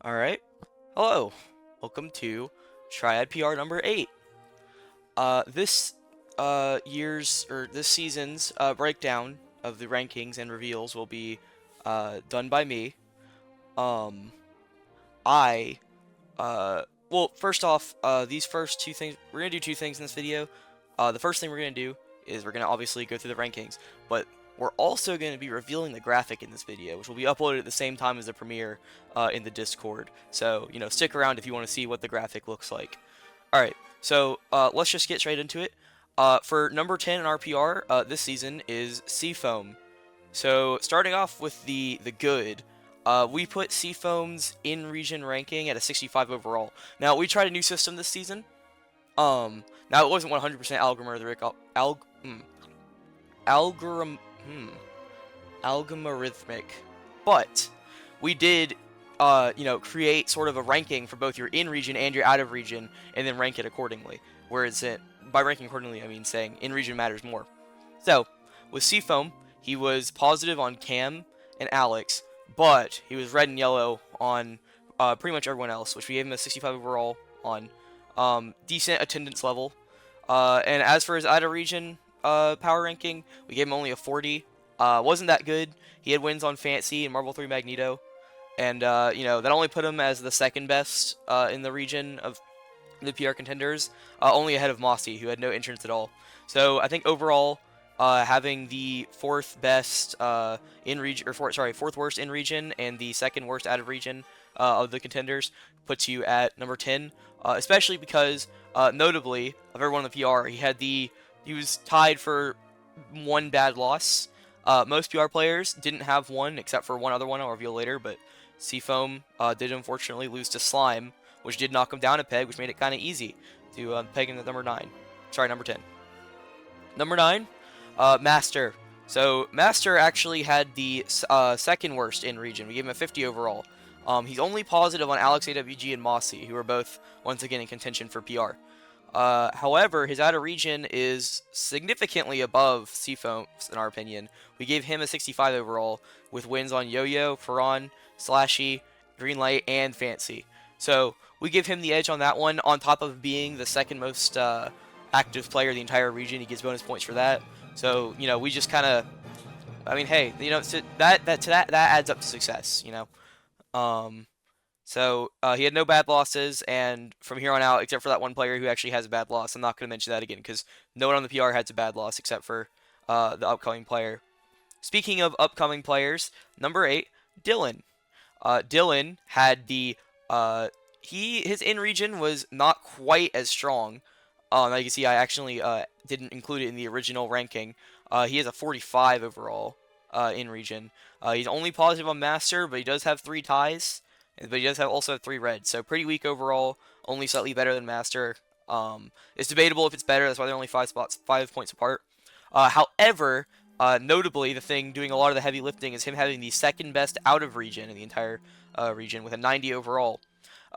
Alright. Hello. Welcome to Triad PR number 8. This season's breakdown of the rankings and reveals will be done by me. Um I well, first off, these first two things we're gonna do two things in this video. The first thing we're gonna do is we're gonna obviously go through the rankings, but we're also going to be revealing the graphic in this video, which will be uploaded at the same time as the premiere in the Discord. So, stick around if you want to see what the graphic looks like. Alright, so let's just get straight into it. For number 10 in RPR this season is Seafoam. So, starting off with the good, we put Seafoam's in-region ranking at a 65 overall. Now, we tried a new system this season. Now it wasn't 100% algorithm, algorithmic, but we did, create sort of a ranking for both your in-region and your out-of-region, and then rank it accordingly. Whereas by ranking accordingly, I mean saying in-region matters more. So, with Seafoam, he was positive on Cam and Alex, but he was red and yellow on pretty much everyone else, which we gave him a 65 overall on. Decent attendance level. And as for his out-of-region power ranking, we gave him only a 40. Wasn't that good. He had wins on Fancy and Marvel 3 Magneto. And, that only put him as the second best in the region of the PR contenders, only ahead of Mossy, who had no entrance at all. So I think overall, having the fourth best in region, or fourth worst in region, and the second worst out of region of the contenders puts you at number 10. Especially because, notably, of everyone in the PR, he was tied for one bad loss. Most PR players didn't have one, except for one other one I'll reveal later, but Seafoam did unfortunately lose to Slime, which did knock him down a peg, which made it kind of easy to peg him at number 9. Sorry, number 10. Number 9, Master. So, Master actually had the second worst in region. We gave him a 50 overall. He's only positive on Alex AWG and Mossy, who are both, once again, in contention for PR. However, his out-of-region is significantly above Seafoam's, in our opinion. We gave him a 65 overall, with wins on Yo-Yo, Ferran, Slashy, Greenlight, and Fancy. So, we give him the edge on that one, on top of being the second most active player in the entire region. He gets bonus points for that. So, we just kind of... I mean, hey, so that adds up to success, he had no bad losses, and from here on out, except for that one player who actually has a bad loss, I'm not going to mention that again, because no one on the PR has a bad loss except for the upcoming player. Speaking of upcoming players, number 8, Dylan. Dylan had his in-region was not quite as strong. As you can see, I actually didn't include it in the original ranking. He has a 45 overall in-region. He's only positive on Master, but he does have 3 ties. But he does also have 3 reds, so pretty weak overall, only slightly better than Master. It's debatable if it's better, that's why they're only 5 points apart. However, notably, the thing doing a lot of the heavy lifting is him having the second best out of region in the entire region, with a 90 overall.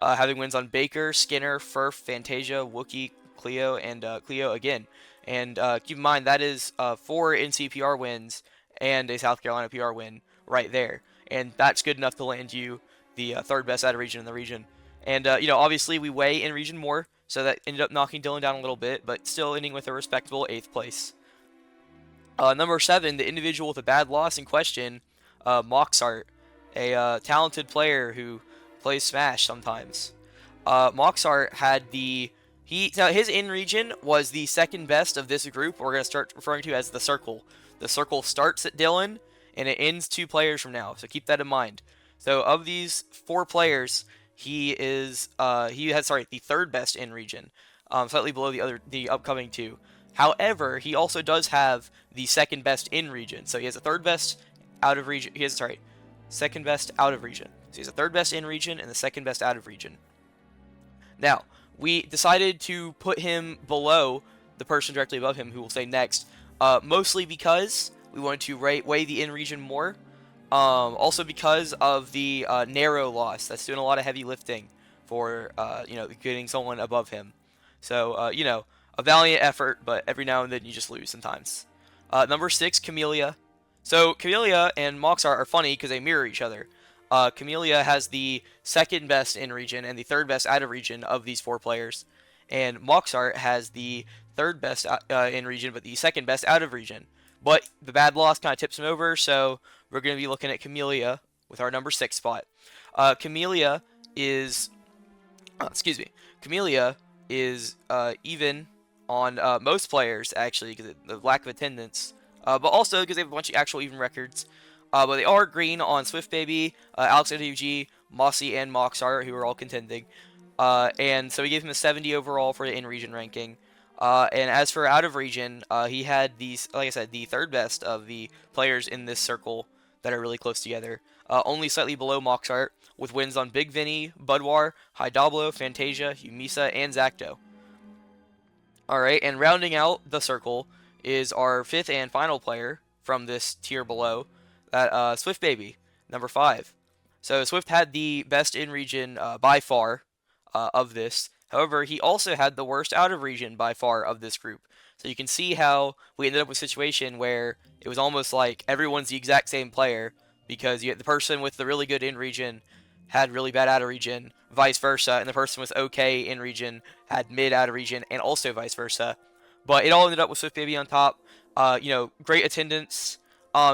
Having wins on Baker, Skinner, Furf, Fantasia, Wookie, Cleo, and Cleo again. And keep in mind, that is 4 NCPR wins and a South Carolina PR win right there. And that's good enough to land you the third best out of region in the region. And, obviously we weigh in region more, so that ended up knocking Dylan down a little bit, but still ending with a respectable 8th place. Number 7, the individual with a bad loss in question, Moxart, a talented player who plays Smash sometimes. Moxart had his in-region was the second best of this group we're going to start referring to as the Circle. The Circle starts at Dylan, and it ends 2 players from now, so keep that in mind. So of these 4 players, he has the third best in region, slightly below the upcoming 2. However, he also does have the second best in region. So he has a third best out of region. Second best out of region. So he has a third best in region and the second best out of region. Now, we decided to put him below the person directly above him, who will say next, mostly because we wanted to weigh the in region more. Also because of the narrow loss. That's doing a lot of heavy lifting for, getting someone above him. So, a valiant effort, but every now and then you just lose sometimes. Number 6, Camellia. So, Camellia and Moxart are funny because they mirror each other. Camellia has the second best in region and the third best out of region of these 4 players, and Moxart has the third best in region, but the second best out of region. But the bad loss kind of tips him over, so we're going to be looking at Camellia with our number 6 spot. Camellia is, excuse me, Camellia is even on most players actually because of the lack of attendance, but also because they have a bunch of actual even records. But they are green on Swift Baby, Alex OWG, Mossy, and Moxart, who are all contending. And so we gave him a 70 overall for the in-region ranking. And as for out-of-region, he had these, like I said, the third best of the players in this circle that are really close together. Only slightly below Moxart, with wins on Big Vinny, Budwar, High Doblo, Fantasia, Humisa, and Zacto. Alright, and rounding out the circle is our 5th and final player from this tier below, that Swift Baby, number 5. So Swift had the best in-region by far of this. However, he also had the worst out-of-region by far of this group. So you can see how we ended up with a situation where it was almost like everyone's the exact same player because you had the person with the really good in-region had really bad out-of-region, vice versa, and the person with okay in-region had mid out-of-region, and also vice versa. But it all ended up with Swift Baby on top. Great attendance.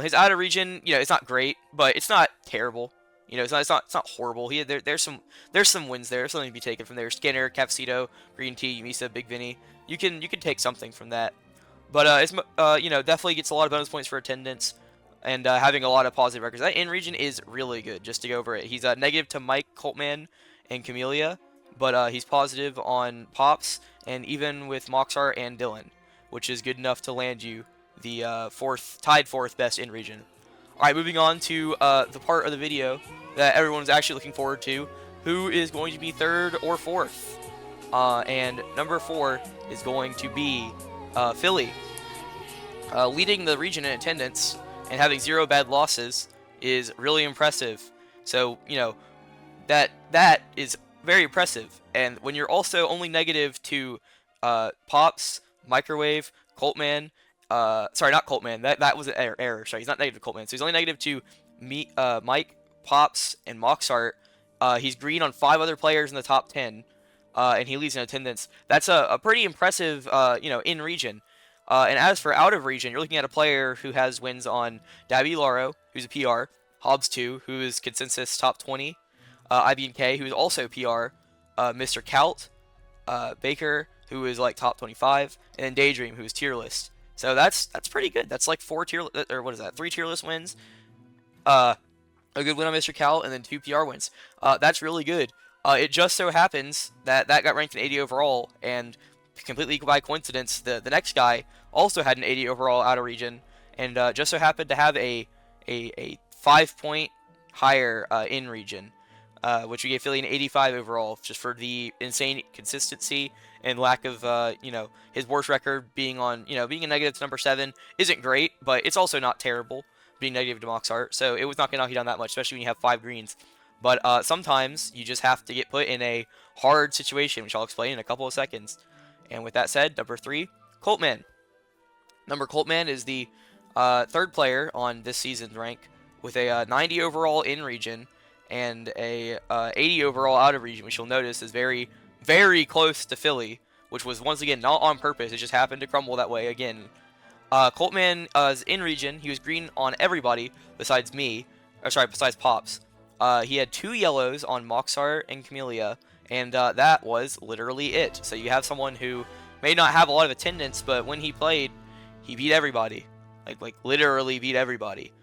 His out-of-region, it's not great, but it's not terrible. It's not horrible. There's some wins there. There's something to be taken from there. Skinner, Cafecito, Green Tea, Yumisa, Big Vinny. You can take something from that. But it's definitely gets a lot of bonus points for attendance and having a lot of positive records. That in region is really good. Just to go over it, he's negative to Mike, Coltman, and Camellia, but he's positive on Pops and even with Moxart and Dylan, which is good enough to land you the tied fourth best in region. Alright, moving on to the part of the video that everyone's actually looking forward to. Who is going to be 3rd or 4th? And number 4 is going to be Philly. Leading the region in attendance and having 0 bad losses is really impressive. So, that is very impressive. And when you're also only negative to Pops, Microwave, Coltman, sorry, not Coltman. That was an error. Sorry, he's not negative to Coltman. So he's only negative to me, Mike, Pops, and Moxart. He's green on 5 other players in the top 10, and he leads in attendance. That's a pretty impressive, in region. And as for out of region, you're looking at a player who has wins on Dabby Laro, who's a PR, Hobbs2, who is consensus top 20, IBNK, who is also PR, Mr. Cout, Baker, who is like top 25, and then Daydream, who is tier list. So that's pretty good. That's like 3 tier list wins, a good win on Mr. Cal, and then 2 PR wins. That's really good. It just so happens that got ranked an 80 overall, and completely by coincidence, the next guy also had an 80 overall out of region, and just so happened to have a 5-point higher in region, which we gave Philly an 85 overall, just for the insane consistency and lack of, his worst record being being a negative to number 7 isn't great, but it's also not terrible being negative to Moxart, so it was not going to knock you down that much, especially when you have 5 greens. But sometimes you just have to get put in a hard situation, which I'll explain in a couple of seconds. And with that said, number 3, Coltman. Coltman is the 3rd player on this season's rank with a 90 overall in region and a 80 overall out of region, which you'll notice is very, very close to Philly, which was once again not on purpose. It just happened to crumble that way again. Coltman is in region. He was green on everybody besides besides Pops. He had 2 yellows on Moxart and Camellia, and that was literally it. So you have someone who may not have a lot of attendance, but when he played, he beat everybody. Like literally beat everybody.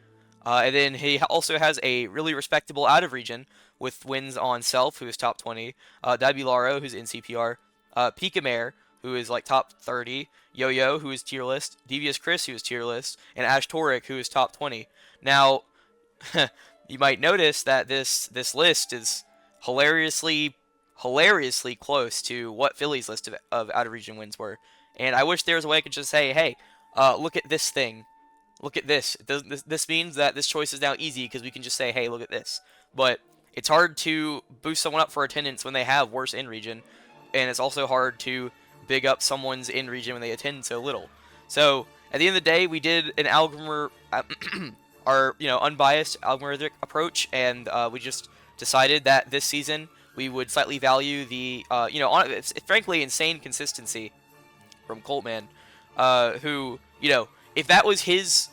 And then he also has a really respectable out of region with wins on Self, who is top 20, Dabby Laro, who's in CPR, Pika Mare, who is like top 30, Yo-Yo, who is tier list, Devious Chris, who is tier list, and Ash Toric, who is top 20. Now, you might notice that this list is hilariously close to what Philly's list of out-of-region wins were. And I wish there was a way I could just say, hey, look at this thing. Look at this. This means that this choice is now easy because we can just say, hey, look at this. But it's hard to boost someone up for attendance when they have worse in-region. And it's also hard to big up someone's in-region when they attend so little. So, at the end of the day, we did an algorithm our unbiased algorithmic approach, and we just decided that this season we would slightly value the it's frankly insane consistency from Coltman, who if that was his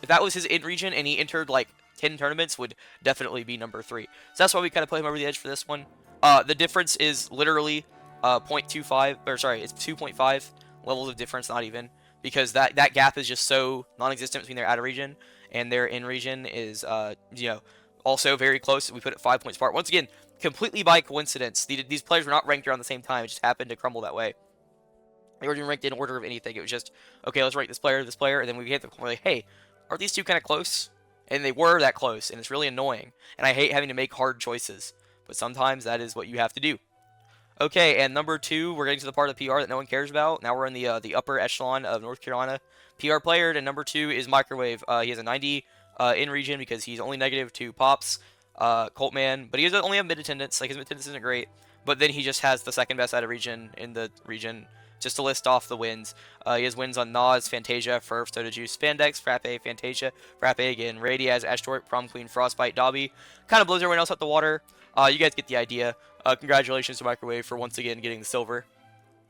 in region and he entered like 10 tournaments, would definitely be number 3. So that's why we kind of put him over the edge for this one. The difference is literally 0.25, or sorry, it's 2.5 levels of difference, not even, because that gap is just so non-existent between their out of region and their in region is also very close. We put it 5 points apart. Once again, completely by coincidence. These players were not ranked around the same time. It just happened to crumble that way. They weren't even ranked in order of anything. It was just, okay, let's rank this player, and then we hit the point where like, hey, are these two kind of close? And they were that close, and it's really annoying. And I hate having to make hard choices, but sometimes that is what you have to do. Okay, and number 2, we're getting to the part of the PR that no one cares about. Now we're in the upper echelon of North Carolina PR player, and number 2 is Microwave. He has a 90 in region because he's only negative to Pops, Coltman, but he only have mid attendance. Like his mid attendance isn't great, but then he just has the second best out of region in the region. Just to list off the wins, he has wins on Nas, Fantasia, Furf, Soda Juice, Spandex, Frappe, Fantasia, Frappe again, Radiaz, Ashtorp, Prom Queen, Frostbite, Dobby. Kind of blows everyone else out the water. You guys get the idea. Congratulations to Microwave for once again getting the silver.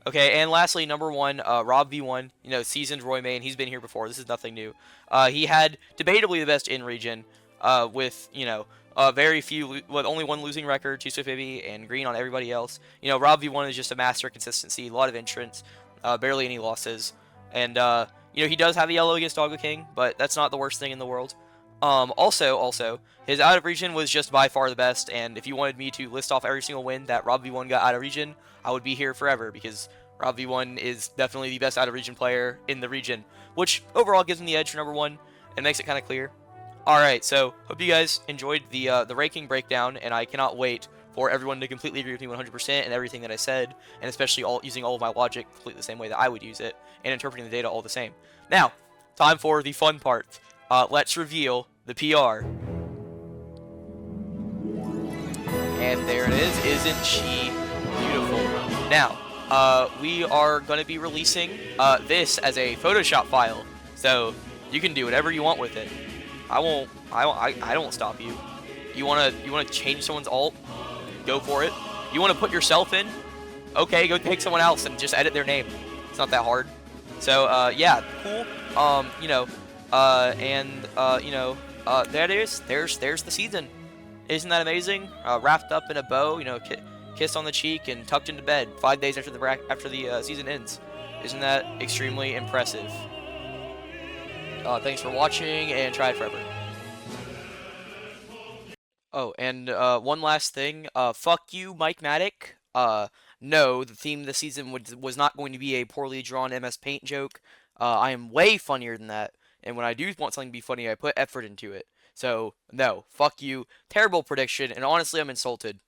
Okay, and lastly, number 1, Rob V1, seasoned Roy Main. He's been here before. This is nothing new. He had debatably the best in-region with, very few, with only 1 losing record, 2 Swift Baby, and green on everybody else. Rob V1 is just a master of consistency, a lot of entrance, barely any losses. And, he does have a yellow against Doggo King, but that's not the worst thing in the world. Also, his out of region was just by far the best, and if you wanted me to list off every single win that Rob V1 got out of region, I would be here forever, because Rob V1 is definitely the best out of region player in the region, which overall gives him the edge for number 1, and makes it kind of clear. Alright, so hope you guys enjoyed the ranking breakdown, and I cannot wait for everyone to completely agree with me 100% and everything that I said, and especially using all of my logic completely the same way that I would use it, and interpreting the data all the same. Now, time for the fun part. Let's reveal the PR. And there it is. Isn't she beautiful? Now, we are going to be releasing this as a Photoshop file, so you can do whatever you want with it. I don't stop you. You wanna change someone's alt? Go for it. You wanna put yourself in? Okay, go take someone else and just edit their name. It's not that hard. So yeah, cool. There it is. There's the season. Isn't that amazing? Wrapped up in a bow, kissed on the cheek and tucked into bed 5 days after the season ends. Isn't that extremely impressive? Thanks for watching, and try it forever. Oh, and one last thing. Fuck you, Mike Maddock. No, the theme of the season was not going to be a poorly drawn MS Paint joke. I am way funnier than that. And when I do want something to be funny, I put effort into it. So, no, fuck you. Terrible prediction, and honestly, I'm insulted.